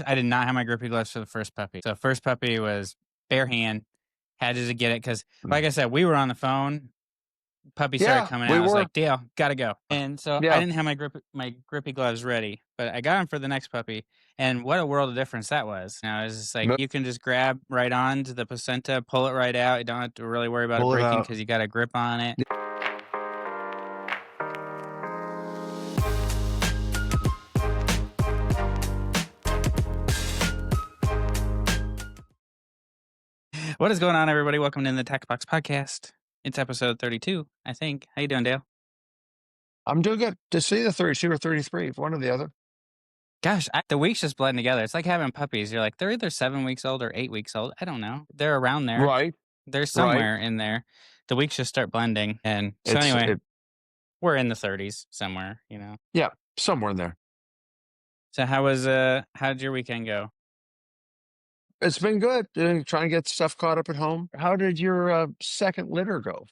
I did not have my grippy gloves for the first puppy. So first puppy was bare hand, had to get it because, Mm. like I said, we were on the phone. Puppy started Yeah, coming out. we I was were. like, Dale, gotta go. And so I Yeah. didn't have my grippy gloves ready, but I got them for the next puppy. And what a world of difference that was. Now it's just like No, you can just grab right on to the placenta, pull it right out. You don't have to really worry about it pull it breaking out. because you got a grip on it. What is going on, everybody? Welcome to the Tax Box Podcast. It's episode 32, I think. How you doing, Dale? I'm doing good. To see the 32 or 33, one or the other. Gosh, the weeks just blend together. It's like having puppies. You're like, they're either 7 weeks old or 8 weeks old. I don't know. They're around there. Right, They're right. somewhere in there. The weeks just start blending. And so It's anyway, it. we're in the 30s somewhere. Yeah, somewhere in there. So how did your weekend go? It's been good. Trying to get stuff caught up at home. How did your second litter go?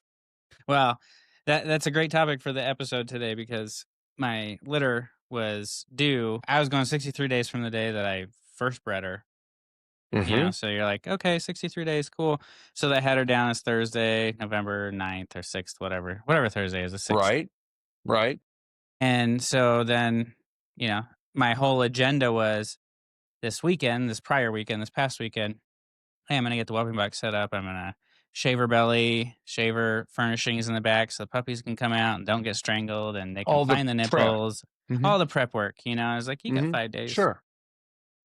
Well, that's a great topic for the episode today because my litter was due. I was going 63 days from the day that I first bred her. Mm-hmm. So you're like, okay, 63 days, cool. So they had her down as Thursday, November 9th or 6th, whatever Thursday is, the 6th. Right, right. And so then, my whole agenda was this prior weekend, this past weekend, hey, I'm going to get the whelping box set up. I'm going to shave her belly, shave her furnishings in the back so the puppies can come out and don't get strangled and they can All the find the prep. nipples, Mm-hmm. all the prep work. I was like, you got Mm-hmm. 5 days. Sure.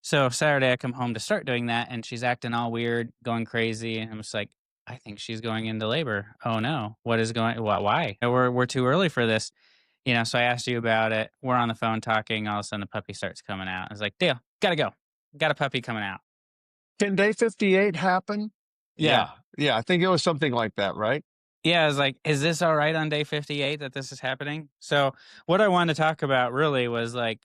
So Saturday I come home to start doing that and she's acting all weird, going crazy. And I'm just like, I think she's going into labor. Oh no. Why? We're too early for this. So I asked you about it. We're on the phone talking. All of a sudden the puppy starts coming out. I was like, Dale, gotta go. Got a puppy coming out. Can day 58 happen? Yeah. Yeah. I think it was something like that, right? Yeah. I was like, is this all right on day 58 that this is happening? So what I wanted to talk about really was like,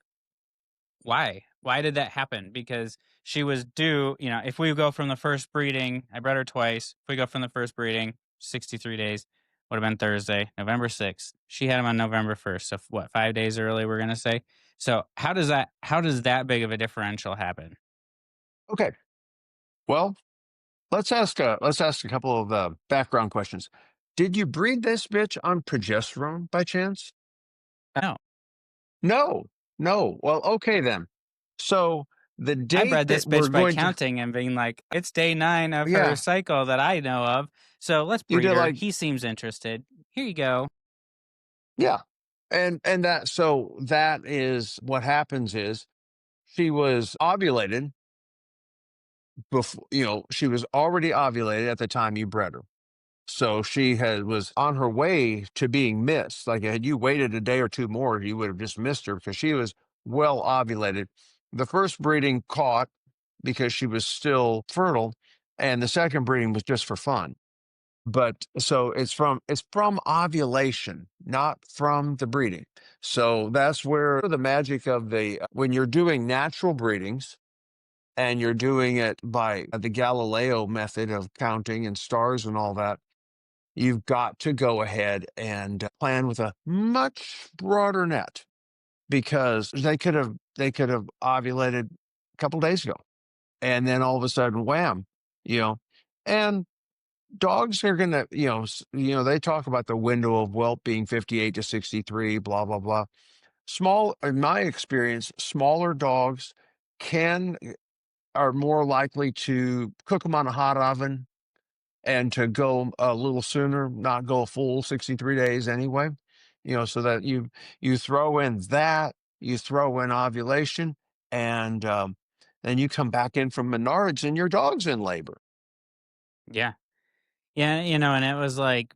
why? Why did that happen? Because she was due, if we go from the first breeding, I bred her twice. If we go from the first breeding, 63 days, would have been Thursday, November 6th. She had him on November 1st. So what, 5 days early, we're going to say. So how does that big of a differential happen? Okay. Well, let's ask a couple of background questions. Did you breed this bitch on progesterone by chance? No, No, no. Well, okay then. So the I date bred this that we're bitch by going to, counting and being like, it's day 9 of her yeah, cycle that I know of. So let's you breed did her. like, He seems interested. Here you go. yeah, and that so that is what happens is she was ovulated before, she was already ovulated at the time you bred her. So she was on her way to being missed. Like had you waited a day or two more, you would have just missed her because she was well ovulated. The first breeding caught because she was still fertile, and the second breeding was just for fun. But so it's from ovulation, not from the breeding. So that's where the magic of when you're doing natural breedings and you're doing it by the Galileo method of counting and stars and all that, you've got to go ahead and plan with a much broader net because they could have ovulated a couple days ago, and then all of a sudden, wham, you know. And dogs are gonna, they talk about the window of whelp being 58 to 63, blah blah blah. In my experience, smaller dogs can are more likely to cook them on a hot oven and to go a little sooner, not go a full 63 days anyway. So that you throw in that, you throw in ovulation, and then you come back in from Menards and your dog's in labor. Yeah. Yeah. And it was like,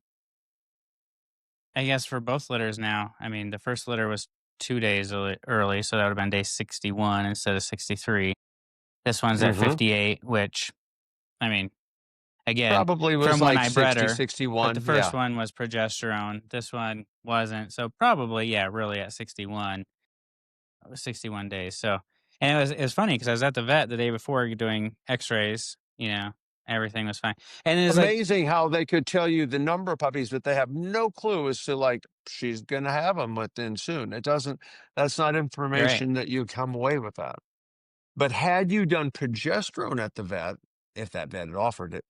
I guess for both litters now, I mean, the first litter was 2 days early, so that would have been day 61 instead of 63. This one's at Hmm. 58, which, I mean, again, Probably was from when like I bred 60, her, but 61. the first Yeah. one was progesterone. This one wasn't. So probably, yeah, really at 61, 61 days. So, and it was funny because I was at the vet the day before doing x-rays, everything was fine. And it was like, Amazing how they could tell you the number of puppies, but they have no clue as to like she's going to have them within soon. That's not you're right. information that you come away with that. But had you done progesterone at the vet, if that vet had offered it,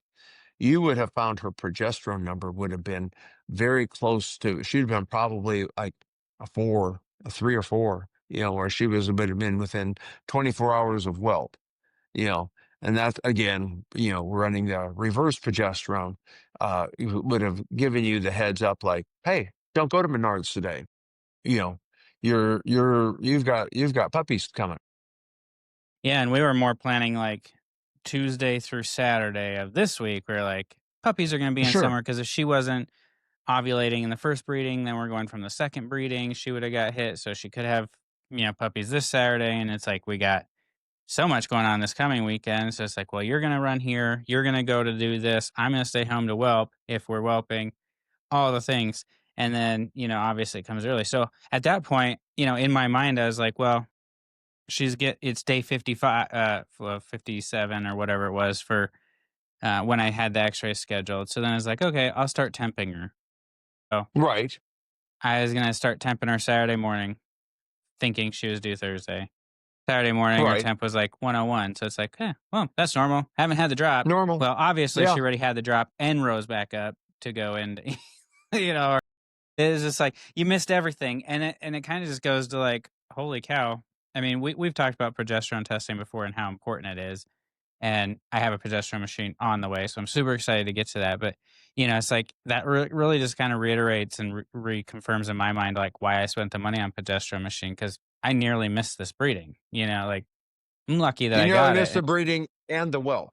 you would have found her progesterone number would have been very close to, she'd have been probably like a 4, a 3 or 4, where she would have been within 24 hours of whelp, you know, and that again, running the reverse progesterone, would have given you the heads up like, hey, don't go to Menards today. You know, you've got puppies coming. Yeah, and we were more planning like Tuesday through Saturday of this week. We're like, puppies are going to be in Sure. somewhere because if she wasn't ovulating in the first breeding, then we're going from the second breeding. She would have got hit, so she could have puppies this Saturday. And it's like we got so much going on this coming weekend. So it's like, well, you're going to run here, you're going to go to do this. I'm going to stay home to whelp if we're whelping, all the things. And then obviously it comes early. So at that point, in my mind, I was like, well, it's day 55, 57 or whatever it was for when I had the X-ray scheduled. So then I was like, okay, I'll start temping her. So Right. I was gonna start temping her Saturday morning, thinking she was due Thursday. Saturday morning, her Right. temp was like 101. So it's like, well, that's normal. Haven't had the drop. Normal. Well, obviously, Yeah. she already had the drop and rose back up to go and, you know, it's just like you missed everything, and it kind of just goes to like, holy cow. I mean, we've talked about progesterone testing before and how important it is, and I have a progesterone machine on the way, so I'm super excited to get to that. But it's like that really just kind of reiterates and reconfirms in my mind like why I spent the money on progesterone machine because I nearly missed this breeding. Like I'm lucky that You I nearly got missed the it. breeding and the whelp.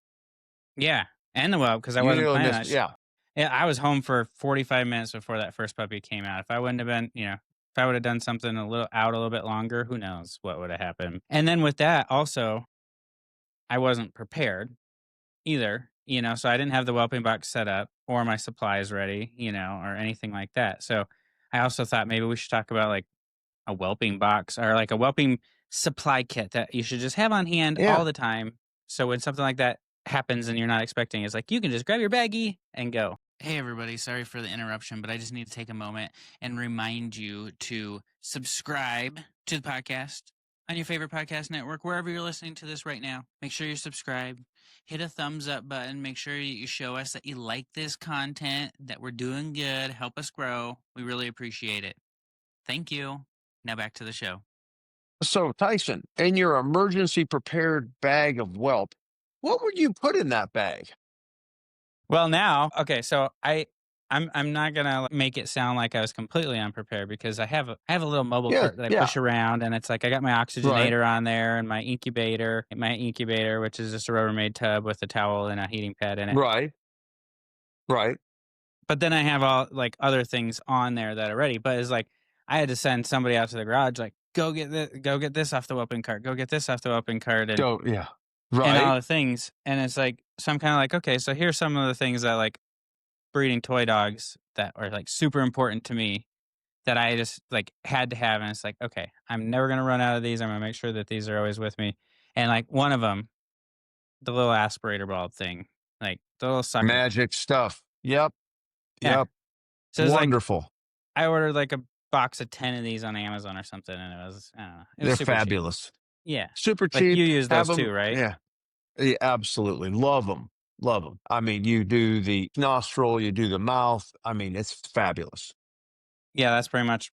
Yeah, and the whelp because I You wasn't nearly planning on missed, it. yeah. Yeah, I was home for 45 minutes before that first puppy came out. If I wouldn't have been, if I would have done something a little bit longer, who knows what would have happened. And then with that, also, I wasn't prepared either, so I didn't have the whelping box set up or my supplies ready, or anything like that. So I also thought maybe we should talk about like a whelping box or like a whelping supply kit that you should just have on hand all Yeah. the time. So when something like that happens and you're not expecting, it's like you can just grab your baggie and go. Hey, everybody. Sorry for the interruption, but I just need to take a moment and remind you to subscribe to the podcast on your favorite podcast network, wherever you're listening to this right now. Make sure you're subscribed. Hit a thumbs up button. Make sure you show us that you like this content, that we're doing good. Help us grow. We really appreciate it. Thank you. Now back to the show. So, Tyson, in your emergency prepared bag of whelp, what would you put in that bag? Well, now, okay, so I'm not gonna make it sound like I was completely unprepared because I have a little mobile Yeah. cart that I Yeah. push around, and it's like I got my Right. oxygenator on there and my incubator, which is just a Rubbermaid tub with a towel and a heating pad in it. Right. Right. But then I have all like other things on there that are ready. But it's like I had to send somebody out to the garage, like go get this off the whooping cart, go get this off the whooping cart, and So, yeah. and Right. all the things. And it's like so I'm kind of like okay, so here's some of the things that like breeding toy dogs that are like super important to me that I just like had to have. And it's like, okay, I'm never going to run out of these. I'm going to make sure that these are always with me. And like one of them, the little aspirator bulb thing, like the little sucker. Magic stuff. Yep. Yeah. Yep. So it's like, Wonderful. I ordered like a box of 10 of these on Amazon or something. And I don't know, it was They're super cheap. fabulous. Yeah. Super Like cheap. you use Have those them. too, right? Yeah. Yeah, absolutely. Love them. Love them. I mean, you do the nostril, you do the mouth. I mean, it's fabulous. Yeah. That's pretty much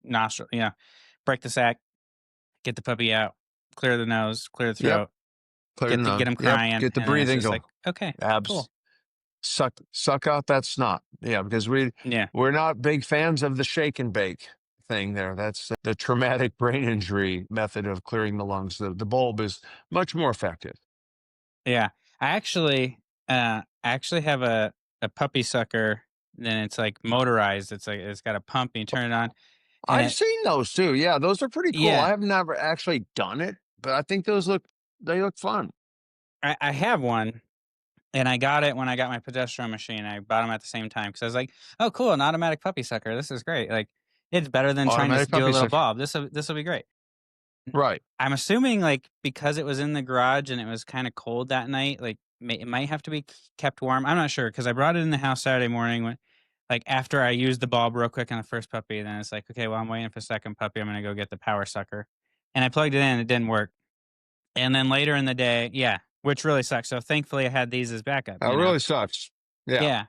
nostril. Break the sack, get the puppy out, clear the nose, clear the Yep. throat, Clear get none. them Yep. crying. Get the And then it's breathing just go. like, okay, Abs. cool. Suck out that snot. Yeah, because Yeah. we're not big fans of the shake and bake thing there. That's the traumatic brain injury method of clearing the lungs. The bulb is much more effective. Yeah. I actually have a puppy sucker, then it's like motorized. It's like it's got a pump and you turn it on and I've it seen those too. Yeah, those are pretty cool. I yeah, have never actually done it, but I think they look fun. I have one and I got it when I got my progesterone machine. I bought them at the same time because I was like, oh cool, an automatic puppy sucker. This is great. Like it's better than trying to Automatic do a puppy little sucker. bulb. This will be great. Right. I'm assuming like because it was in the garage and it was kind of cold that night, like it might have to be kept warm. I'm not sure because I brought it in the house Saturday morning when, like after I used the bulb real quick on the first puppy. Then it's like, okay, well I'm waiting for the second puppy. I'm gonna go get the power sucker, and I plugged it in. It didn't work, And then later in the day, yeah, which really sucks. So thankfully I had these as backup, That really sucks. Yeah. Yeah.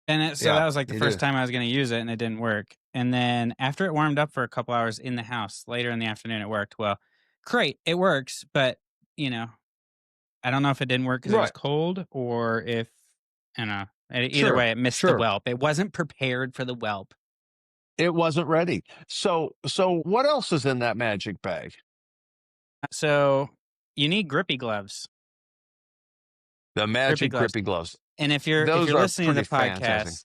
And so Yeah. that was like the It first is. time I was going to use it and it didn't work. And then after it warmed up for a couple hours in the house, later in the afternoon, it worked. Well, great, it works. But, you know, I don't know if it didn't work because it was Right. cold or if, I don't know. Either Sure. way, it missed the Sure. whelp. It wasn't prepared for the whelp. It wasn't ready. So what else is in that magic bag? So you need grippy gloves. The Grippy magic gloves. grippy gloves. And if Those you're are listening to pretty the fantastic. podcast,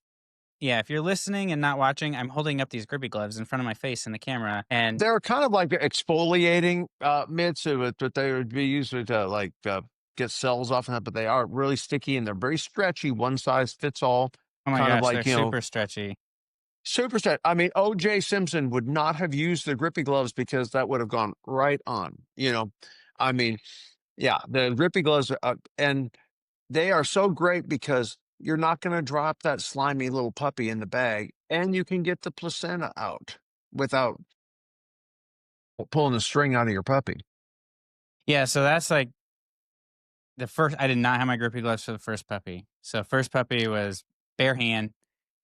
yeah, if you're listening and not watching, I'm holding up these grippy gloves in front of my face in the camera, and They're kind of like exfoliating mitts, but they would be used to get cells off of that, but they are really sticky and they're very stretchy. One size fits all, oh my kind of gosh, they're like, super stretchy. super stretch. I mean, O.J. Simpson would not have used the grippy gloves because that would have gone right on. I mean, yeah, the grippy gloves, and they are so great because you're not going to drop that slimy little puppy in the bag, and you can get the placenta out without pulling the string out of your puppy. Yeah, so that's like the first. I did not have my grippy gloves for the first puppy. So first puppy was bare hand.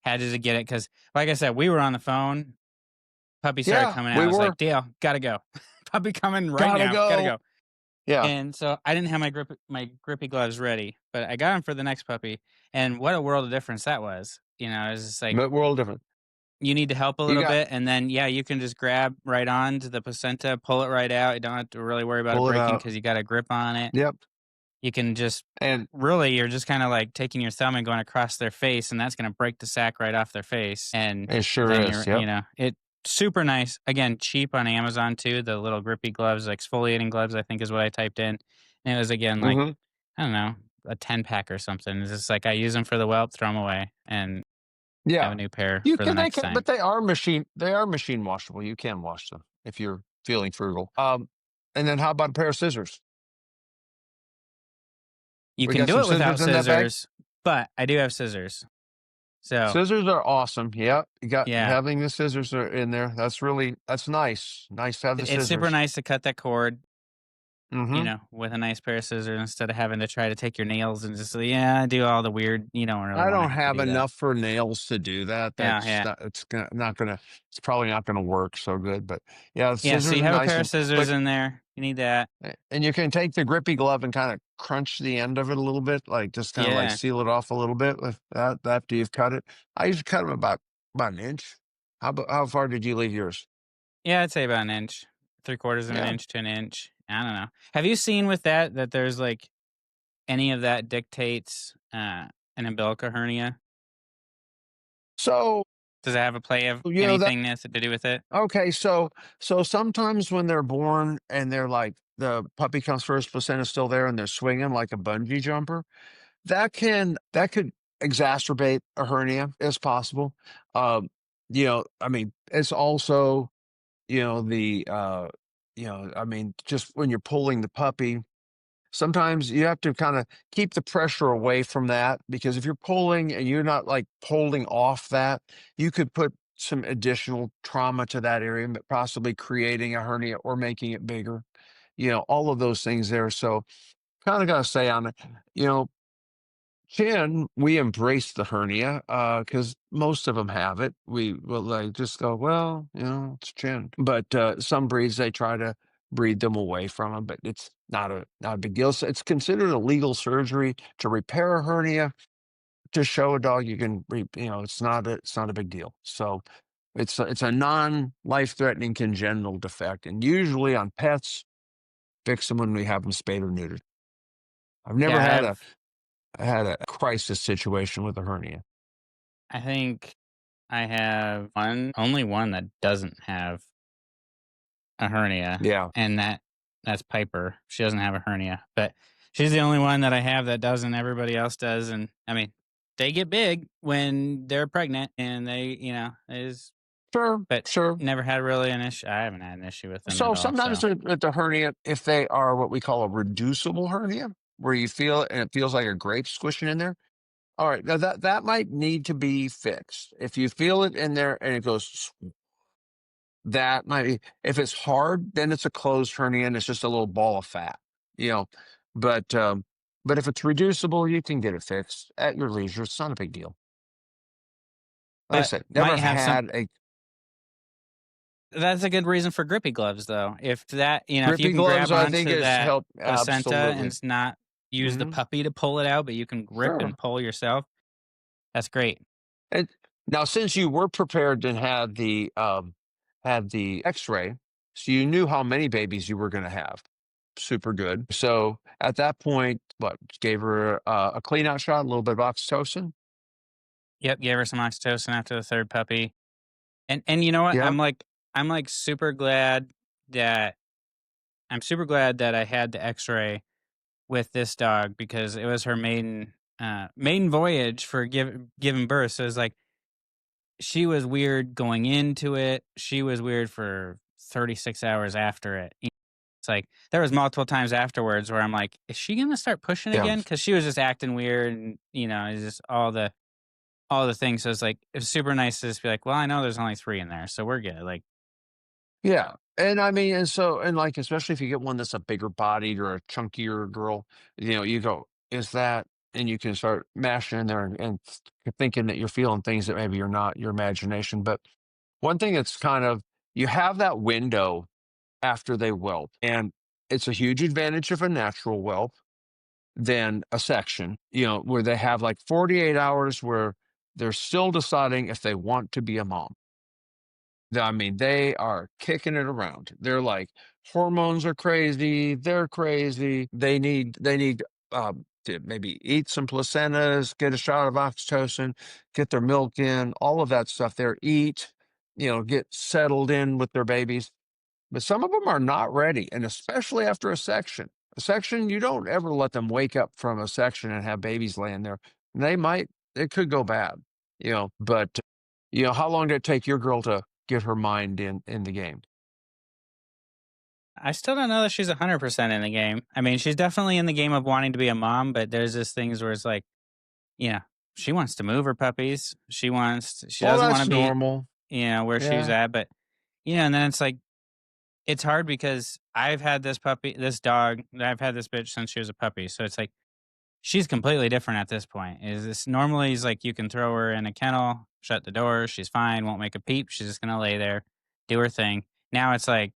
Had to get it because, like I said, we were on the phone. Puppy started Yeah, coming out. we I was were. like, Dale, gotta go. Puppy coming right Gotta now. Gotta go. go. Yeah, And so I didn't have my grippy gloves ready, but I got them for the next puppy. And what a world of difference that was. It was just like but we're all different. you need to help a You little got bit, and then yeah, you can just grab right on to the placenta, pull it right out. You don't have to really worry about it pull it breaking out. because you got a grip on it. Yep. You can just And really, you're just kind of like taking your thumb and going across their face, and that's going to break the sack right off their face. And it sure then is. Yep. it super nice. Again, cheap on Amazon too. The little grippy gloves, exfoliating gloves, I think is what I typed in. And it was again like, Hmm. I don't know, a 10-pack or something. It's just like I use them for the whelp, throw them away, and have Yeah. a new pair You for the can, they next can, time. but they are machine washable. You can wash them if you're feeling frugal. And then how about a pair of scissors? You We can got do some it without scissors in that bag. scissors, but I do have scissors. So, Scissors are awesome. Yep. You got yeah, having the scissors are in there. That's nice. Nice to have the it's super scissors. nice to cut that cord, Hmm. with a nice pair of scissors instead of having to try to take your nails and just, yeah, do all the weird, you don't really I want to don't have to have do that. enough for nails to do that. Yeah, That's yeah. not. It's probably not gonna work so good. But yeah, the Yeah, so scissors you are have a nice, pair of scissors but in there. You need that. and you can take the grippy glove and kind of crunch the end of it a little bit, like just kind of like Yeah. seal it off a little bit with that after you've cut it. I usually cut them about an inch. How far did you leave yours? Yeah, I'd say about an inch, 3/4 of an Yeah. inch to an inch. I don't know. Have you seen with that there's like any of that dictates an umbilical hernia? So Does it have a play of that anything to do with it? okay. So sometimes when they're born and they're like the puppy comes first, placenta's still there, and they're swinging like a bungee jumper. That could exacerbate a hernia as possible. I mean, it's also, I mean, just when you're pulling the puppy, sometimes you have to kind of keep the pressure away from that because if you're pulling and you're not like pulling off that, you could put some additional trauma to that area, but possibly creating a hernia or making it bigger. All of those things there. So kind of got to say on it, you know, chin, we embrace the hernia because most of them have it. We will like just go, well, it's chin. But some breeds they try to breed them away from them, but it's not a big deal. So it's considered a legal surgery to repair a hernia to show a dog you can. It's not a big deal. So it's a non-life threatening congenital defect, and usually on pets, fix them when we have them spayed or neutered. I've never Yeah, had a crisis situation with a hernia. I think I have only one that doesn't have a hernia, Yeah, and that's Piper. She doesn't have a hernia, but she's the only one that I have that doesn't. Everybody else does, and I mean, they get big when they're pregnant, and is sure, but sure. never had really an issue. I haven't had an issue with them So at all. sometimes So with the hernia, if they are what we call a reducible hernia, where you feel it and it feels like a grape squishing in there. All right, now that might need to be fixed. If you feel it in there and it goes, that might be, if it's hard, then it's a closed hernia and it's just a little ball of fat, you know. But but if it's reducible, you can get it fixed at your leisure. It's not a big deal. Like I But said, never might have some had a that's a good reason for grippy gloves, though. If that if you grippy can gloves. grab I think onto is that help placenta and absolutely. it's not use the Hmm. puppy to pull it out, but you can grip Sure. and pull yourself, that's great. And now, since you were prepared and had the X-ray, so you knew how many babies you were going to have. Super good. So at that point, what, gave her a clean out shot, a little bit of oxytocin. Yep, gave her some oxytocin after the 3rd puppy. And you know what? Yep. I'm super glad that I had the X-ray with this dog because it was her maiden voyage for giving birth. So it's like she was weird going into it. She was weird for 36 hours after it. It's like there was multiple times afterwards where I'm like, is she gonna start pushing Yeah. again? Because she was just acting weird, and it's just all the things. So it's like it's super nice to just be like, well, I know there's only 3 in there, so we're good. Like, Yeah. And I mean, and so, and like, especially if you get one that's a bigger bodied or a chunkier girl, you go, is that, and you can start mashing in there and thinking that you're feeling things that maybe you're not, your imagination. But one thing that's kind of, you have that window after they whelp, and it's a huge advantage of a natural whelp than a section, where they have like 48 hours where they're still deciding if they want to be a mom. I mean, they are kicking it around. They're like, hormones are crazy. They're crazy. They need to maybe eat some placentas, get a shot of oxytocin, get their milk in, all of that stuff there. Eat, get settled in with their babies. But some of them are not ready, and especially after a section. A section, you don't ever let them wake up from a section and have babies laying there. It could go bad, but how long did it take your girl to get her mind in the game? I still don't know that she's 100% in the game. I mean, she's definitely in the game of wanting to be a mom, but there's this things where it's like, you know, she wants to move her puppies. She Well, doesn't want to that's be, normal. where she's Yeah. at. But, and then it's like, it's hard because I've had this dog, I've had this bitch since she was a puppy. So it's like, she's completely different at this point. Is this normally is like you can throw her in a kennel, shut the door, she's fine, won't make a peep. She's just going to lay there, do her thing. Now it's like,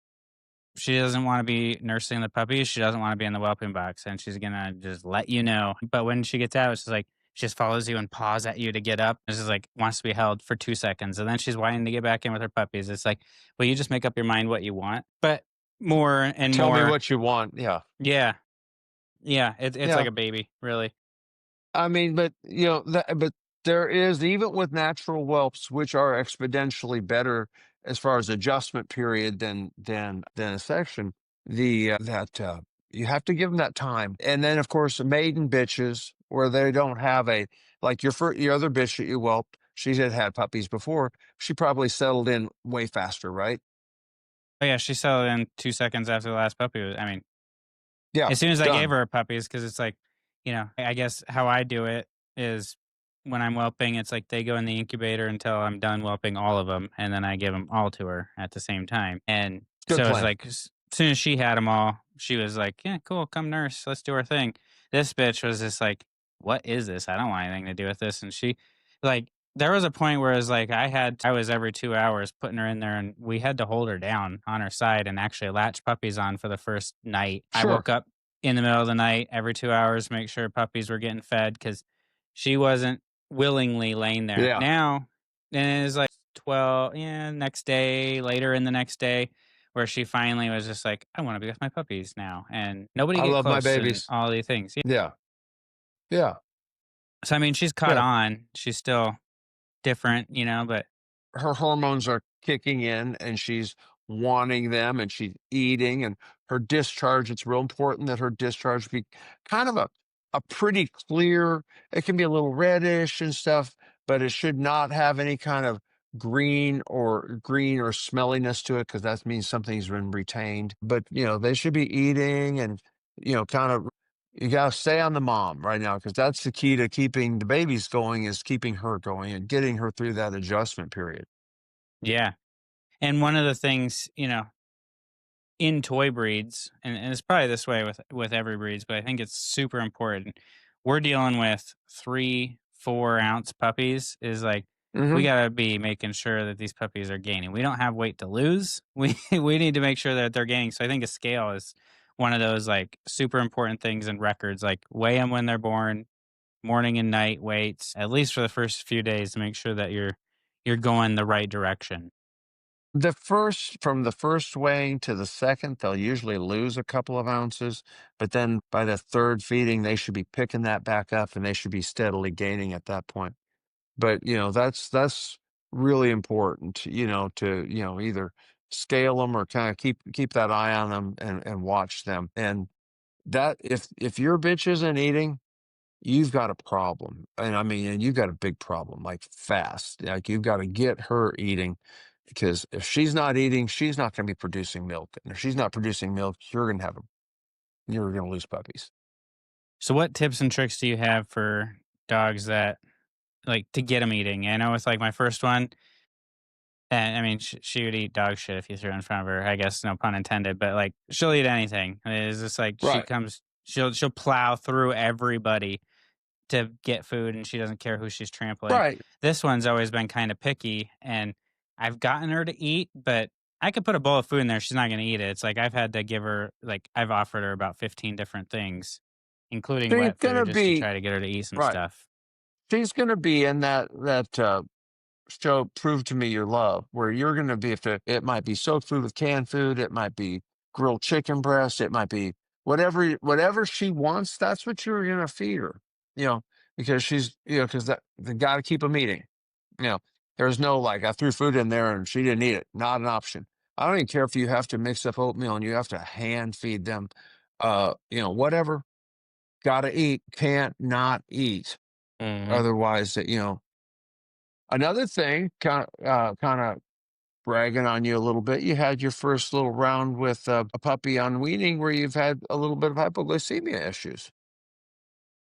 she doesn't wanna be nursing the puppy, she doesn't wanna be in the whelping box, and she's gonna just let you know. But when she gets out, it's just like, she just follows you and paws at you to get up. It's just like, wants to be held for 2 seconds, and then she's wanting to get back in with her puppies. It's like, well, you just make up your mind what you want? But more and Tell me more. what you want. Yeah. Yeah. Yeah, it's like Yeah. a baby, really. I mean, but but there is, even with natural whelps, which are exponentially better as far as adjustment period than a section. The that You have to give them that time, and then of course maiden bitches where they don't have a, like your other bitch that you whelped. She had puppies before. She probably settled in way faster, right? Oh, yeah, she settled in 2 seconds after the last puppy was I mean, Yeah, as soon as I gave done. her puppies, because it's like, I guess how I do it is when I'm whelping, it's like they go in the incubator until I'm done whelping all of them, and then I give them all to her at the same time. And Good so it's plan. like as soon as she had them all, she was like, "Yeah, cool, come nurse, let's do our thing." This bitch was just like, "What is this? I don't want anything to do with this." And she, like, there was a point where it was like I was every 2 hours putting her in there, and we had to hold her down on her side and actually latch puppies on for the first night. I Sure. woke up in the middle of the night every 2 hours, make sure puppies were getting fed because she wasn't willingly laying there. Yeah, Now, and it was like 12, yeah, next day, later in the next day, where she finally was just like, I want to be with my puppies now. And nobody I get love my close and babies. all these things. Yeah. Yeah, yeah, So, I mean, she's caught yeah. on. She's still different, but Her hormones are kicking in and she's wanting them and she's eating, and her discharge, it's real important that her discharge be kind of a pretty clear. It can be a little reddish and stuff, but it should not have any kind of green or smelliness to it, because that means something's been retained. But they should be eating, and kind of, you gotta stay on the mom right now, because that's the key to keeping the babies going, is keeping her going and getting her through that adjustment period. yeah. And one of the things, in toy breeds, and it's probably this way with every breeds, but I think it's super important. We're dealing with 3, 4 ounce puppies. Is like we Hmm. gotta be making sure that these puppies are gaining. We don't have weight to lose. We need to make sure that they're gaining. So I think a scale is one of those like super important things in records. Like weigh them when they're born, morning and night weights, at least for the first few days to make sure that you're going the right direction. From the first weighing to the second, they'll usually lose a couple of ounces, but then by the third feeding, they should be picking that back up and they should be steadily gaining at that point. But, that's really important, to, either scale them or kind of keep that eye on them and watch them. And that if your bitch isn't eating, you've got a problem. And I mean, and you've got a big problem, like fast. Like you've got to get her eating because if she's not eating, she's not going to be producing milk. And if she's not producing milk, you're going to lose puppies. So what tips and tricks do you have for dogs that like to get them eating? I know it's like my first one. And I mean, she would eat dog shit if you threw it in front of her. I guess no pun intended, but like she'll eat anything. It's just like Right. she'll plow through everybody to get food, and she doesn't care who she's trampling. Right. This one's always been kind of picky, and I've gotten her to eat, but I could put a bowl of food in there. She's not going to eat it. It's like I've had to give her like I've offered her about 15 different things, including She's wet going to food, just to be try to get her to eat some right. stuff. She's going to be in that show Prove to Me Your Love, where you're going to be, if it might be soaked food with canned food, it might be grilled chicken breast, it might be whatever she wants, that's what you're going to feed her, you know, because because they got to keep them eating. You know, there's no like, I threw food in there and she didn't eat it. Not an option. I don't even care if you have to mix up oatmeal and you have to hand feed them, whatever, got to eat, can't not eat. Hmm. Otherwise, another thing, kind of bragging on you a little bit. You had your first little round with a puppy on weaning, where you've had a little bit of hypoglycemia issues.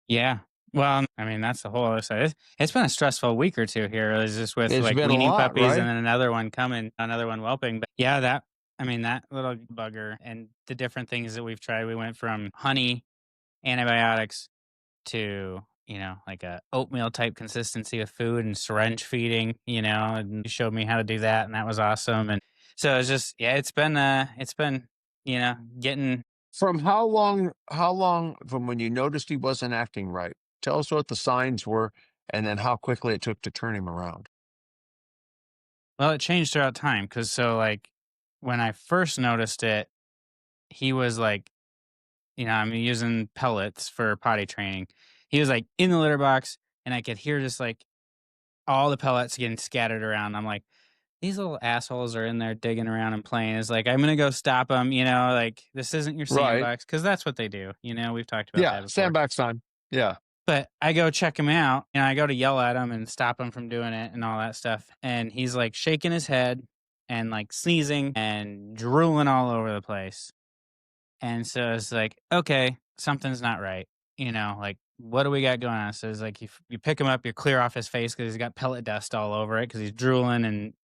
Yeah. Well, I mean, that's the whole other side. It's been a stressful week or two here. It's just with It's like been a weaning lot, puppies and right? then another one coming, another one whelping. But yeah, I mean, that little bugger and the different things that we've tried. We went from honey, antibiotics to, like a oatmeal type consistency with food and syringe feeding, and you showed me how to do that. And that was awesome. And so it's just, yeah, it's been, getting. From how long from when you noticed he wasn't acting right? Tell us what the signs were and then how quickly it took to turn him around. Well, it changed throughout time because so like when I first noticed it, he was like, I'm using pellets for potty training. He was like in the litter box, and I could hear just like all the pellets getting scattered around. I'm like, these little assholes are in there digging around and playing. It's like I'm gonna go stop them. Like this isn't your Right. sandbox because that's what they do. We've talked about Yeah. that before. Sandbags time. Yeah. But I go check him out, and I go to yell at him and stop him from doing it and all that stuff. And he's like shaking his head and like sneezing and drooling all over the place. And so it's like, okay, something's not right. Like what do we got going on? So it's like you pick him up, you clear off his face because he's got pellet dust all over it because he's drooling and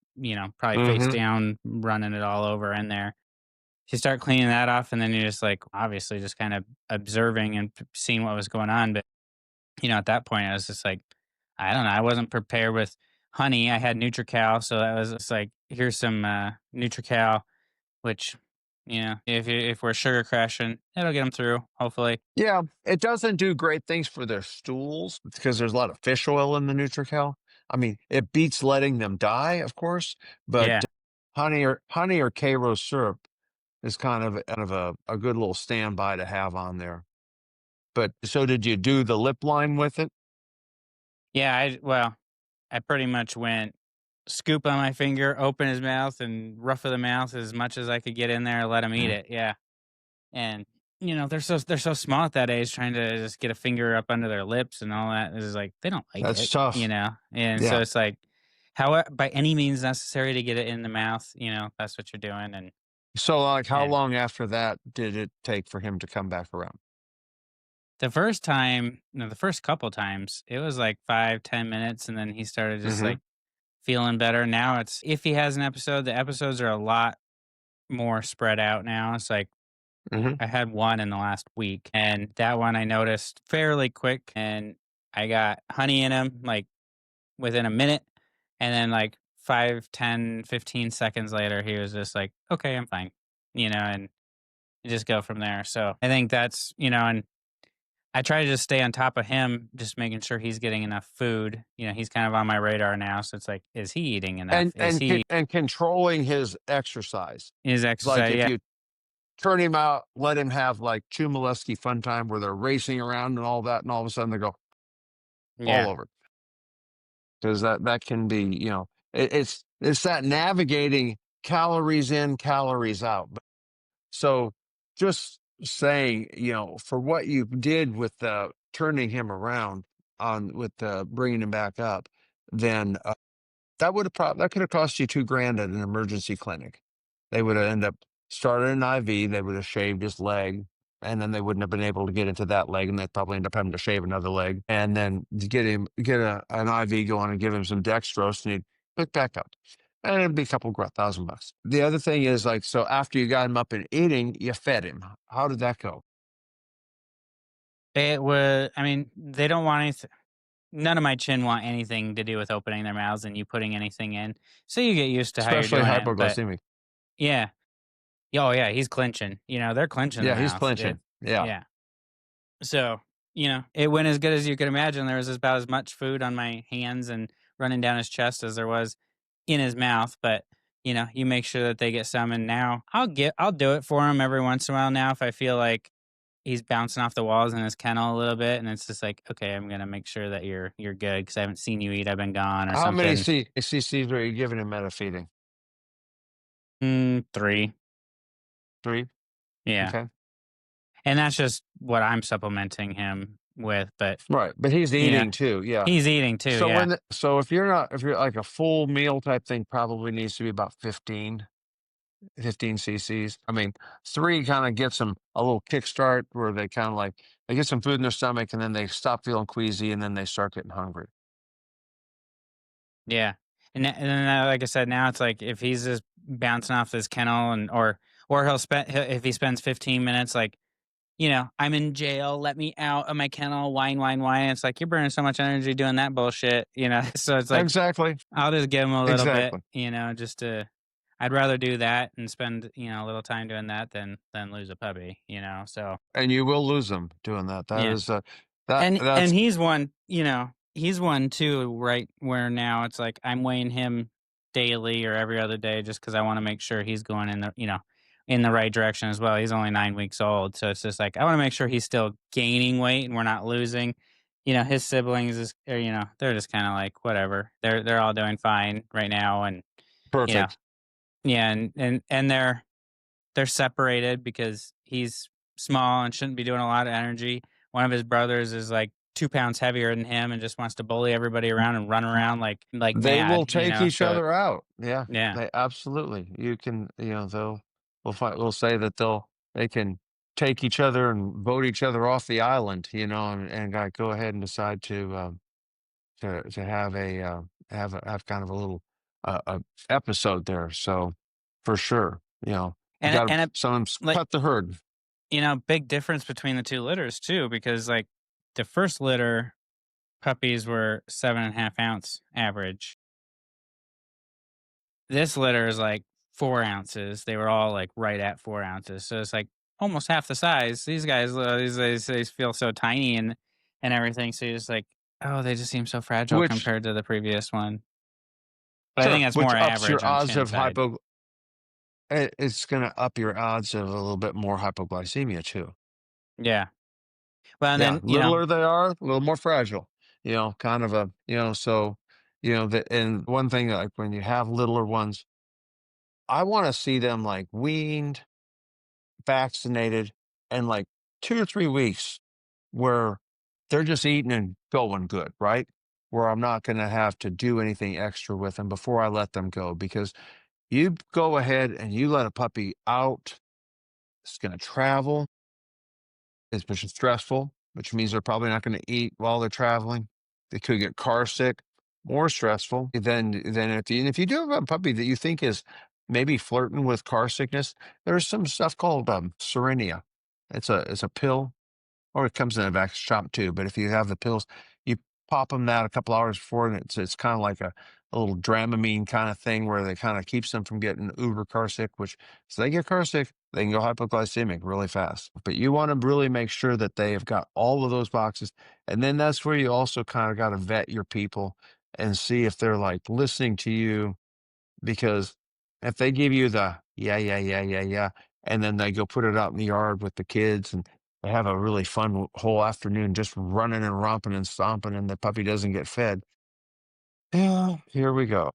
probably face Hmm. down, running it all over in there. You start cleaning that off, and then you're just like obviously just kind of observing and seeing what was going on. But at that point, I was just like, I don't know. I wasn't prepared with honey. I had NutriCal, so that was just like, here's some NutriCal, which if we're sugar crashing, it'll get them through. Hopefully, Yeah, it doesn't do great things for their stools because there's a lot of fish oil in the Nutrical. I mean, it beats letting them die, of course, but yeah, honey or Karo syrup is kind of a good little standby to have on there. But so did you do the lip line with it? yeah. I pretty much went scoop on my finger, open his mouth, and rough of the mouth as much as I could get in there. Let him eat Mm, it. Yeah, and they're so small at that age, trying to just get a finger up under their lips and all that is like they don't like that's it, tough. and so Yeah. it's like how by any means necessary to get it in the mouth, that's what you're doing. So, like, how And long after that did it take for him to come back around? the first time, the first couple times, it was like 5, 10 minutes, and then he started just Hmm. like feeling better. Now it's if he has an episode, the episodes are a lot more spread out now. It's like Hmm. I had one in the last week, and that one I noticed fairly quick, and I got honey in him like within a minute, and then like 5, 10, 15 seconds later, he was just like, "Okay, I'm fine," and you just go from there. So I think that's and I try to just stay on top of him, just making sure he's getting enough food. He's kind of on my radar now, so it's like, is he eating enough? Is he And controlling his exercise. his Like exercise? if Yeah, you turn him out, let him have like Chew Molesky fun time where they're racing around and all that, and all of a sudden they go all yeah. over, because that can be, it's that navigating calories in, calories out. So just saying, for what you did with turning him around on with bringing him back up, then that could have cost you 2 grand at an emergency clinic. They would have ended up started an IV. They would have shaved his leg, and then they wouldn't have been able to get into that leg, and they'd probably end up having to shave another leg, and then to get an IV going and give him some dextrose, and he'd pick back up, and it'd be a couple $1,000. The other thing is like, so after you got him up and eating, you fed him. How did that go? It was. I mean, they don't want anything. None of my chin want anything to do with opening their mouths and you putting anything in. So you get used to how you're Especially doing it. But hypoglycemic. yeah, yeah, oh yeah, he's clenching. They're clenching the Yeah, he's mouth. clenching. Yeah. Yeah. So, it went as good as you could imagine. There was about as much food on my hands and running down his chest as there was in his mouth. But, you make sure that they get some. And now I'll do it for him every once in a while now if I feel like he's bouncing off the walls in his kennel a little bit. And it's just like, okay, I'm going to make sure that you're good because I haven't seen you eat. I've been gone or How many something. cc's are you giving him meta feeding? 3. 3. Yeah. Okay. And that's just what I'm supplementing him with. But, Right, but he's you know, eating too, yeah. he's eating too. So Yeah. if you're like a full meal type thing, probably needs to be about 15 cc's. I mean, 3 kind of gets them a little kickstart where they kind of like they get some food in their stomach and then they stop feeling queasy and then they start getting hungry. Yeah, and then, like I said, now it's like if he's just bouncing off this kennel or if he spends 15 minutes like, I'm in jail, let me out of my kennel, whine, whine, whine. It's like you're burning so much energy doing that bullshit. So it's like Exactly. I'll just give him a little bit, Exactly. just to. I'd rather do that and spend a little time doing that than lose a puppy. So And you will lose them doing that. That yeah. is And that's he's one too, right where now it's like I'm weighing him daily or every other day just because I wanna make sure he's going in the right direction as well. He's only 9 weeks old, so it's just like I wanna make sure he's still gaining weight and we're not losing. His siblings they're just kinda like, whatever. They're all doing fine right now and, you know perfect. yeah, and they're separated because he's small and shouldn't be doing a lot of energy. One of his brothers is like 2 pounds heavier than him and just wants to bully everybody around and run around like They will mad, take each so other out. Yeah, yeah. they absolutely. You can, we'll say that they can take each other and vote each other off the island, and go ahead and decide to have have kind of a little episode there. So for sure, you And got to and it sometimes like, cut the herd. big difference between the 2 litters too because, like, the first litter puppies were 7.5 ounce average. This litter is like 4 ounces. They were all, like, right at 4 ounces, so it's, like, almost half the size. These guys, these feel so tiny and everything, so you're just like, "Oh, they just seem so fragile Which compared to the previous one." But I think Sure, that's which more ups average your on odds chin of side. it's going to up your odds of a little bit more hypoglycemia too. Yeah. Well, and Yeah, then, littler they are, a little more fragile. Kind of so and one thing like when you have littler ones, I want to see them like weaned, vaccinated, and like 2 or 3 weeks where they're just eating and going good, right? Where I'm not going to have to do anything extra with them before I let them go. Because you go ahead and you let a puppy out, it's going to travel, which is stressful, which means they're probably not going to eat while they're traveling. They could get car sick. more stressful than if you do have a puppy that you think is maybe flirting with car sickness, there's some stuff called Serenia. It's a pill, or it comes in a vax shop too. But if you have the pills, you pop them out a couple hours before, and it's kind of like a little Dramamine kind of thing where they kind of keeps them from getting uber car sick. Which so they get car sick, they can go hypoglycemic really fast. But you want to really make sure that they have got all of those boxes, and then that's where you also kind of got to vet your people and see if they're like listening to you, because if they give you the yeah, yeah, yeah, yeah, yeah, and then they go put it out in the yard with the kids and they have a really fun whole afternoon just running and romping and stomping and the puppy doesn't get fed. Yeah, here we go.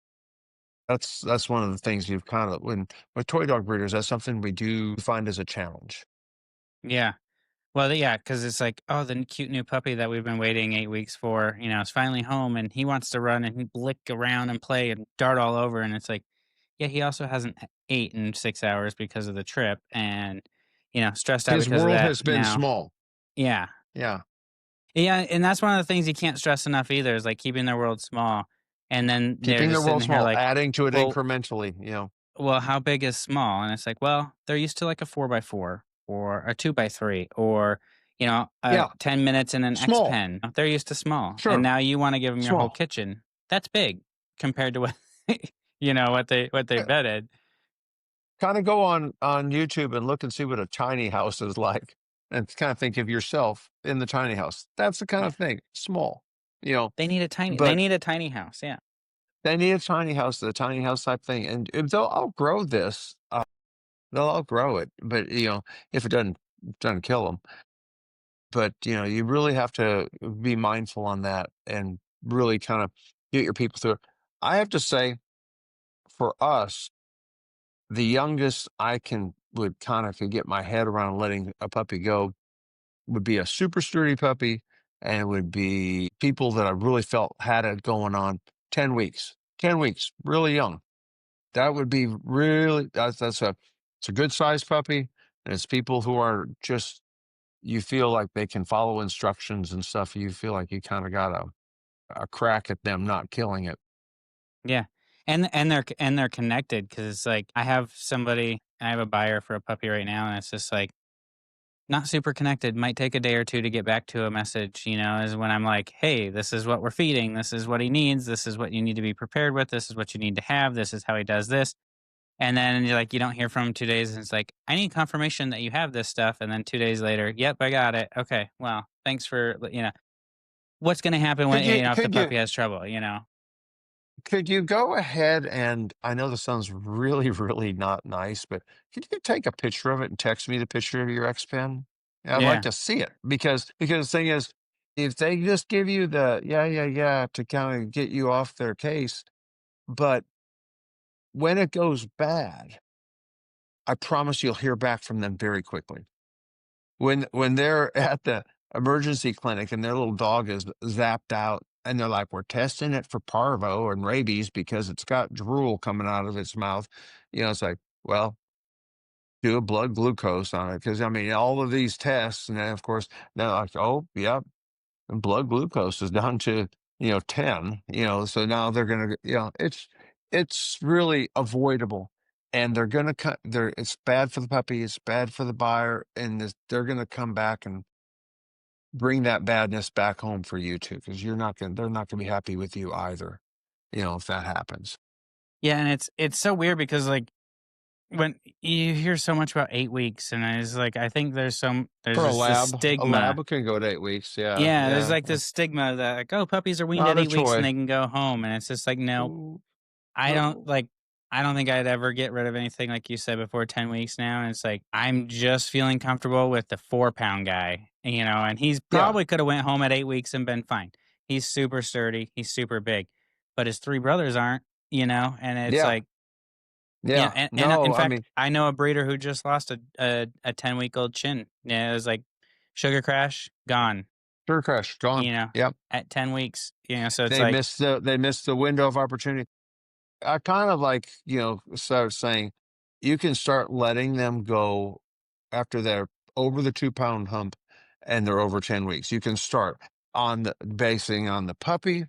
That's one of the things you've kind of when with toy dog breeders, that's something we do find as a challenge. Yeah. Well, yeah, because it's like, oh, the cute new puppy that we've been waiting 8 weeks for, is finally home and he wants to run and lick around and play and dart all over. And it's like, yeah, he also hasn't ate in 6 hours because of the trip and, stressed out His because of world that has been now. small. Yeah. Yeah. Yeah. And that's one of the things you can't stress enough either is like keeping their world small. And then they're Keeping their just world sitting here small, like, adding to it well, incrementally. how big is small? And it's like, well, they're used to like a 4x4 or a 2x3 or, Yeah. 10 minutes in an X Small. pen. They're used to small. And Sure. now you want to give them your whole Small. kitchen. That's big compared to what, what they vetted. Kind of go on YouTube and look and see what a tiny house is like, and kind of think of yourself in the tiny house. That's the kind Yeah. of thing, small, you know. They But need a tiny house. Yeah. they need a tiny house, the tiny house type thing, and if they'll outgrow this. They'll outgrow it, but if it doesn't kill them. But you really have to be mindful on that and really kind of get your people through it. I have to say, for us, the youngest I would kind of could get my head around letting a puppy go would be a super sturdy puppy, and it would be people that I really felt had it going on 10 weeks. 10 weeks, really young. That would be really that's a it's a good sized puppy, and it's people who are just you feel like they can follow instructions and stuff. You feel like you kind of got a crack at them not killing it. Yeah. And they're connected because it's like I have a buyer for a puppy right now, and it's just like, not super connected, might take a day or 2 to get back to a message, is when I'm like, "Hey, this is what we're feeding. This is what he needs. This is what you need to be prepared with. This is what you need to have. This is how he does this." And then you're like, you don't hear from him 2 days, and it's like, "I need confirmation that you have this stuff." And then 2 days later, "Yep, I got it. Okay, well, thanks for," what's gonna happen when, Could you if the could you puppy has trouble, could you go ahead and I know this sounds really, really not nice, but could you take a picture of it and text me the picture of your X pen? I'd like Yeah. to see it because the thing is, if they just give you the yeah, yeah, yeah to kind of get you off their case, but when it goes bad, I promise you'll hear back from them very quickly. When they're at the emergency clinic and their little dog is zapped out and they're like, "We're testing it for parvo and rabies because it's got drool coming out of its mouth." It's like, well, do a blood glucose on it because I mean, all of these tests, and then of course they're like, "Oh, yep, and blood glucose is down to 10." So now they're gonna, it's really avoidable, and they're gonna cut. It's bad for the puppy, it's bad for the buyer, and they're gonna come back and bring that badness back home for you too, because they're not gonna be happy with you either. If that happens Yeah, and it's so weird because, like, when you hear so much about 8 weeks, and it's like, I think there's for just this a stigma. lab can go to 8 weeks. Yeah, Yeah, there's, yeah, like, this stigma that, like, "Oh, puppies are weaned not at a 8 weeks and toy. they can go home," and it's just like, "No, Ooh, I don't no. like, I don't think I'd ever get rid of anything like you said before 10 weeks now," and it's like, I'm just feeling comfortable with the 4-pound guy, and he's Yeah, probably coulda went home at 8 weeks and been fine. He's super sturdy, he's super big, but his 3 brothers aren't, and it's yeah, like, yeah. and in No, I fact, mean, I know a breeder who just lost a 10-week-old chin. Yeah, it was like sugar crash, gone, sure crash gone. you know, Yep. at 10 weeks, so it's like, They missed the window of opportunity. I kind of like, start saying you can start letting them go after they're over the 2 pound hump and they're over 10 weeks. You can start on basing on the puppy.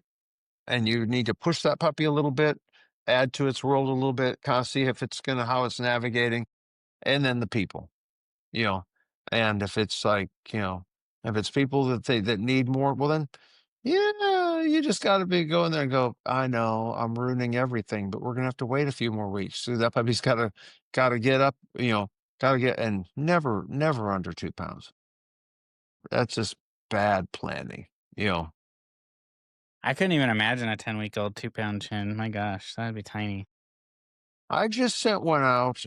and you need to push that puppy a little bit, add to its world a little bit, kind of see if it's gonna how it's navigating, and then the people, you know. And if it's like, if it's people that that need more, well then, yeah, you just got to be going there and go. I know I'm ruining everything, but we're gonna have to wait a few more weeks. So that puppy's gotta get up, gotta get and never under 2 pounds. That's just bad planning, you know. I couldn't even imagine a 10-week-old 2-pound chin. My gosh, that'd be tiny. I just sent one out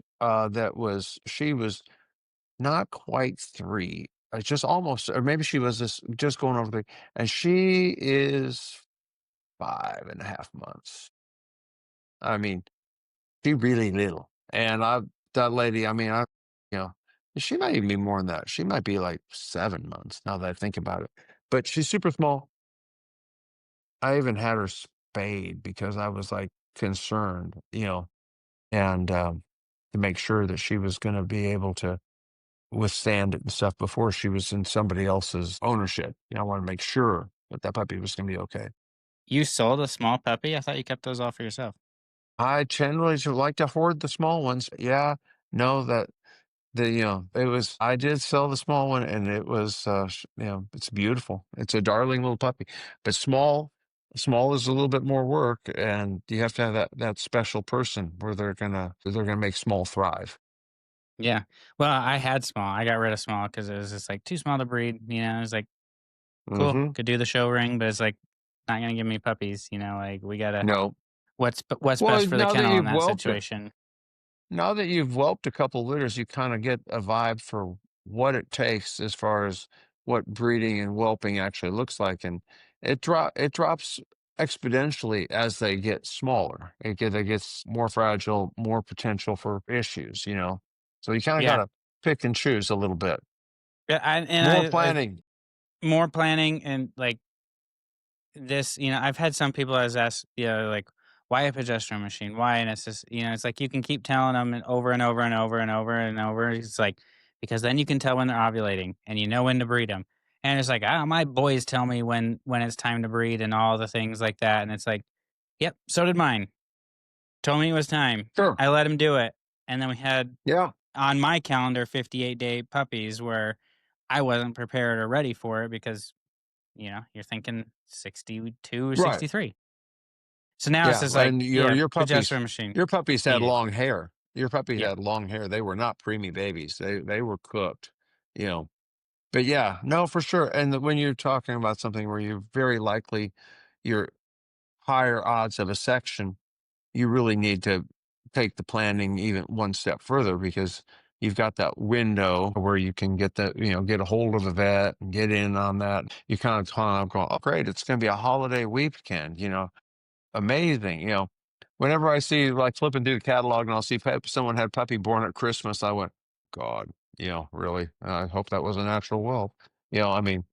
she was not quite 3, just almost, or maybe she was just going over 3, and she is 5.5 months. I mean, she really little, and that lady, I mean, you know, she might even be more than that. She might be like 7 months now that I think about it, but she's super small. I even had her spayed because I was, like, concerned, and, to make sure that she was gonna be able to withstand it and stuff before she was in somebody else's ownership. I wanna make sure that that puppy was gonna be okay. You sold a small puppy? I thought you kept those all for yourself. I generally to like to hoard the small ones. Yeah, no, that it was I did sell the small one and it was, it's beautiful. It's a darling little puppy, but small is a little bit more work, and you have to have that special person where they're gonna make small thrive. Yeah. Well, I had small. I got rid of small because it was just like too small to breed. It was like, cool, Mhm. could do the show ring, but it's like not gonna give me puppies. Like we gotta No. what's Well, best for the kennel in that situation. now that you've whelped a couple litters, you kinda get a vibe for what it takes as far as what breeding and whelping actually looks like, and it drops exponentially as they get smaller. It gets more fragile, more potential for issues, you know? So you kinda Yeah. gotta pick and choose a little bit. Yeah. More I planning. more planning and like this, I've had some people as ask, like, why a progesterone machine? Why? And it's just, it's like you can keep telling them and over and over and over and over and over. It's like, because then you can tell when they're ovulating and you know when to breed them. And it's like, my boys tell me when it's time to breed and all the things like that. And it's like, yep, so did mine. Told me it was time. Sure. I let him do it. And then we had Yeah. on my calendar 58-day puppies where I wasn't prepared or ready for it because, you're thinking 62 or Right. 63. So now it's Yeah, just like, and yeah, your progesterone machine, your puppies had eat it. long hair. Your puppies Yeah. had long hair. They were not preemie babies. They were cooked, you know. But yeah, no, for sure. And when you're talking about something where you're very likely you're higher odds of a section, you really need to take the planning even one step further because you've got that window where you can get a hold of a vet and get in on that. You kind of go, oh, great, it's going to be a holiday weekend, amazing. Whenever I see like flipping through the catalog and I'll see someone had puppy born at Christmas, I went, God, really? I hope that was a natural whelp. I mean,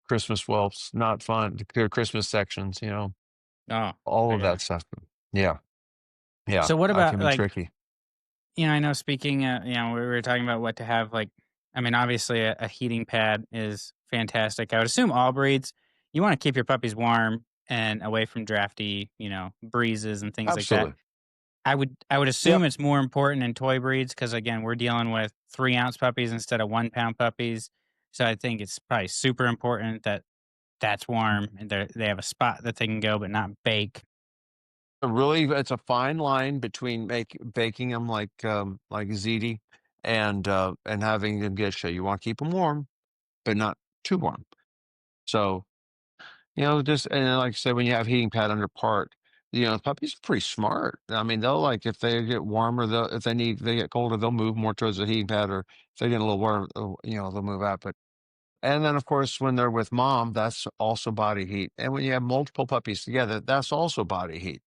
Christmas whelps, not fun. Their Christmas sections, Oh all my of that gosh. stuff. Yeah. Yeah. So what That can about be like, tricky. I know speaking, we were talking about what to have. Like, I mean, obviously a heating pad is fantastic. I would assume all breeds, you want to keep your puppies warm and away from drafty, breezes and things like that. Absolutely. I would assume Yep. it's more important in toy breeds because again, we're dealing with 3-ounce puppies instead of 1-pound puppies. So I think it's probably super important that that's warm and they have a spot that they can go, but not bake. Really, it's a fine line between baking them like ziti and having them get show. You want to keep them warm, but not too warm. So just and then, like I said, when you have heating pad under part, puppies are pretty smart. I mean, they'll like if they get warmer, if they get colder, they'll move more towards the heating pad, or if they get a little warmer, they'll move out. But and then of course when they're with mom, that's also body heat. And when you have multiple puppies together, that's also body heat.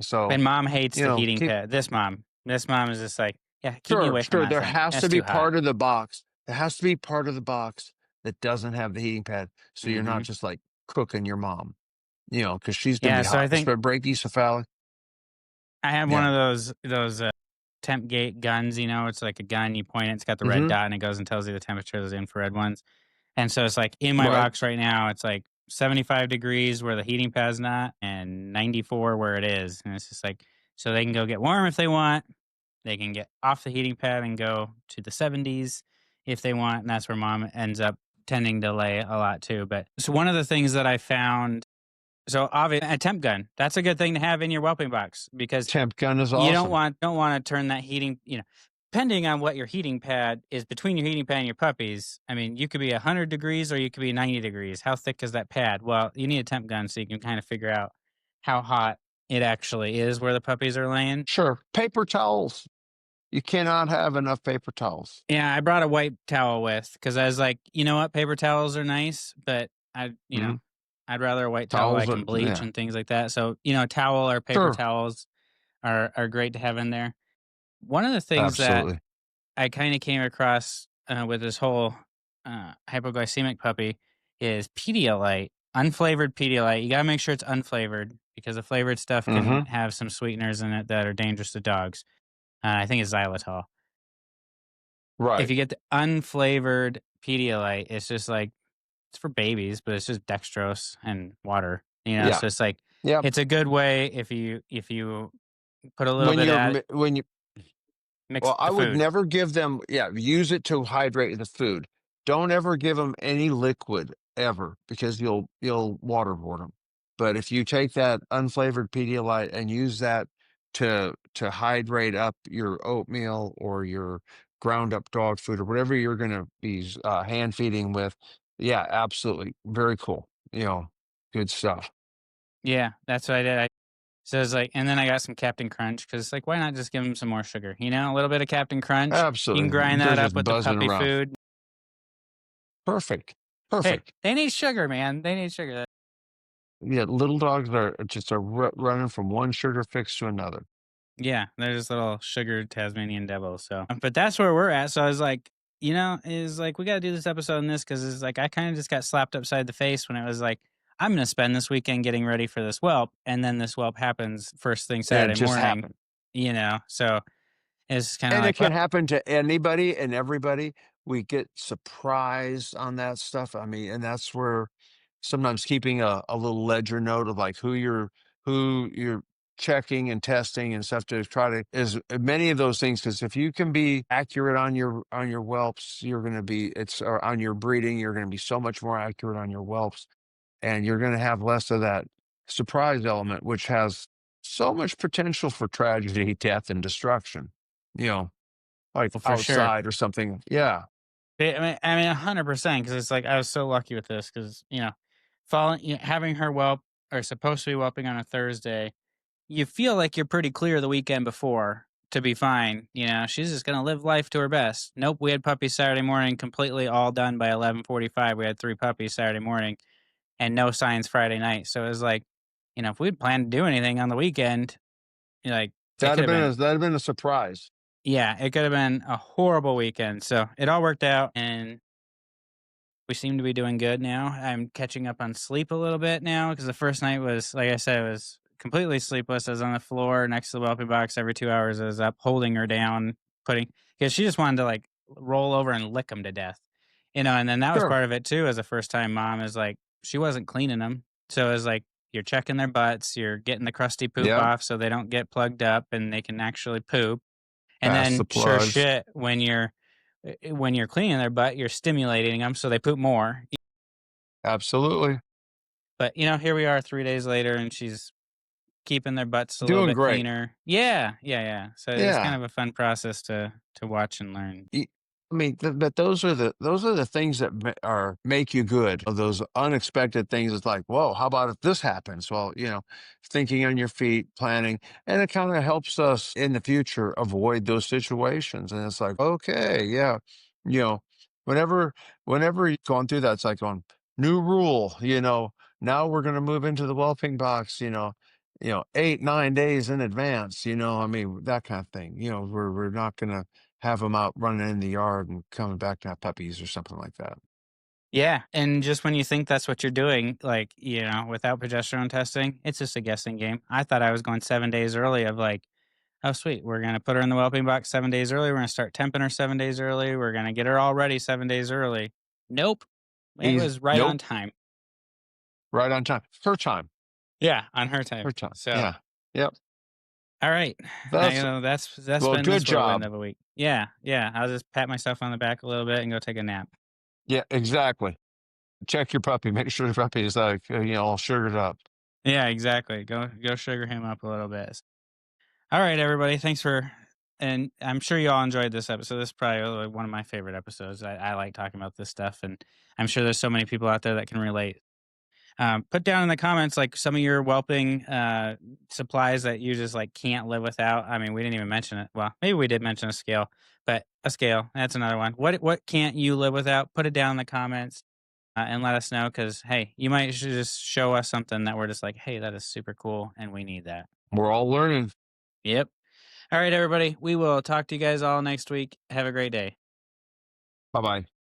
So And mom hates the heating keep pad. This mom is just like, yeah, keep me sure, away from sure. that There thing. has That's to be too hot. part of the box. There has to be part of the box that doesn't have the heating pad, so you're not Hmm. just like cooking your mom. Because she's gonna Yeah, be so I hot. think Spread brachycephalic. I have one Yeah. of those temp gate guns. It's like a gun. You point it, it's got the red Mhm. dot, and it goes and tells you the temperature. Those infrared ones, and so it's like in my Right. box right now. It's like 75 degrees where the heating pad's not, and 94 where it is. And it's just like, so they can go get warm if they want. They can get off the heating pad and go to the 70s if they want. And that's where mom ends up tending to lay a lot too. But so one of the things that I found, so obviously a temp gun, that's a good thing to have in your whelping box because Temp gun is you awesome. don't want to turn that heating, depending on what your heating pad is between your heating pad and your puppies. I mean, you could be 100 degrees or you could be 90 degrees. How thick is that pad? Well, you need a temp gun so you can kind of figure out how hot it actually is where the puppies are laying. Sure. Paper towels. You cannot have enough paper towels. Yeah, I brought a white towel with because I was like, you know what, paper towels are nice, but Mhm. I'd rather a white towel I Towels can are, bleach yeah. and things like that. So, towel or paper Sure. towels are great to have in there. One of the things that Absolutely. I kind of came across with this whole hypoglycemic puppy is Pedialyte, unflavored Pedialyte. You got to make sure it's unflavored because the flavored stuff can Mhm. have some sweeteners in it that are dangerous to dogs. I think it's xylitol. If Right. you get the unflavored Pedialyte, it's just like it's for babies, but it's just dextrose and water. Yeah. So it's like Yep. it's a good way if you put a little When bit you're at it, mi when you mix Well, with I the would food. never give them, yeah, use it to hydrate the food. Don't ever give them any liquid ever because you'll waterboard them. But if you take that unflavored Pedialyte and use that to hydrate up your oatmeal or your ground up dog food or whatever you're going to be hand feeding with, yeah, absolutely, very cool. Good stuff. Yeah, that's what I did. So it's like, and then I got some Captain Crunch because it's like, why not just give them some more sugar? A little bit of Captain Crunch. You can Absolutely, grind they're that up just with the buzzing puppy around. food. Perfect, Hey, perfect. they need sugar, man. They need sugar. Yeah, little dogs are just running from one sugar fix to another. Yeah, they're just little sugar Tasmanian devils. So, but that's where we're at. So I was like, is like we got to do this episode on this because it's like I kind of just got slapped upside the face when it was like I'm going to spend this weekend getting ready for this whelp, and then this whelp happens first thing And it Saturday just morning. happened. So it's kind of And it like, well, can happen to anybody and everybody. We get surprised on that stuff. I mean, and that's where sometimes keeping a little ledger note of like who you're checking and testing and stuff to try to is many of those things because if you can be accurate on your whelps, you're going to be it's or on your breeding, you're going to be so much more accurate on your whelps and you're going to have less of that surprise element, which has so much potential for tragedy, death, and destruction. You know, like well, for sure. outside or something. Yeah, I mean, 100% because it's like I was so lucky with this because having her whelp or supposed to be whelping on a Thursday, you feel like you're pretty clear the weekend before to be fine. She's just gonna live life to her best. Nope, we had puppies Saturday morning, completely all done by 11:45. We had 3 puppies Saturday morning, and no signs Friday night. So it was like, if we'd planned to do anything on the weekend, like it could have been, that'd have been a surprise. yeah, it could have been a horrible weekend. So it all worked out, and we seem to be doing good now. I'm catching up on sleep a little bit now because the first night was, like I said, I was completely sleepless. I was on the floor next to the whelping box every 2 hours. I was up holding her down, because she just wanted to like roll over and lick them to death. And then that was Sure. part of it too. As a first time mom, is like she wasn't cleaning them. So it was like you're checking their butts, you're getting the crusty poop Yep. off so they don't get plugged up and they can actually poop. And Pass the then sure plugs. shit, when you're cleaning their butt, you're stimulating them so they poop more. Absolutely. But here we are 3 days later, and she's keeping their butts a little Doing bit great. cleaner. Yeah, yeah, yeah. So it's kind Yeah. of a fun process to watch and learn. Y I mean, but those are the things that make you good. Those unexpected things. It's like, whoa, how about if this happens? Well, thinking on your feet, planning, and it kind of helps us in the future avoid those situations. And it's like, okay, yeah, you know, whenever whenever you've gone through that, it's like going new rule. Now we're going to move into the whelping box. 8, 9 days in advance. I mean, that kind of thing. We're not going to have them out running in the yard and coming back to have puppies or something like that. Yeah, and just when you think that's what you're doing, like, without progesterone testing, it's just a guessing game. I thought I was going 7 days early of like, oh, sweet, we're going to put her in the whelping box 7 days early. We're going to start temping her 7 days early. We're going to get her all ready 7 days early. Nope. It Easy. was right on Nope. time. Right on time. Her time. Yeah, on her time. Her time. So, Yeah. Yep. all right. That's That's well, been good this whirlwind job. of a week. Yeah, yeah. I'll just pat myself on the back a little bit and go take a nap. Yeah, exactly. Check your puppy. Make sure the puppy is like, all sugared up. Yeah, exactly. Go sugar him up a little bit. All right, everybody. Thanks for, and I'm sure you all enjoyed this episode. This is probably one of my favorite episodes. I like talking about this stuff, and I'm sure there's so many people out there that can relate. Put down in the comments like some of your whelping supplies that you just like can't live without. I mean, we didn't even mention it. Well, maybe we did mention a scale, but a scale, that's another one. What can't you live without? Put it down in the comments and let us know, because hey, you might just show us something that we're just like, hey, that is super cool, and we need that. We're all learning. Yep. All right, everybody. We will talk to you guys all next week. Have a great day. Bye bye.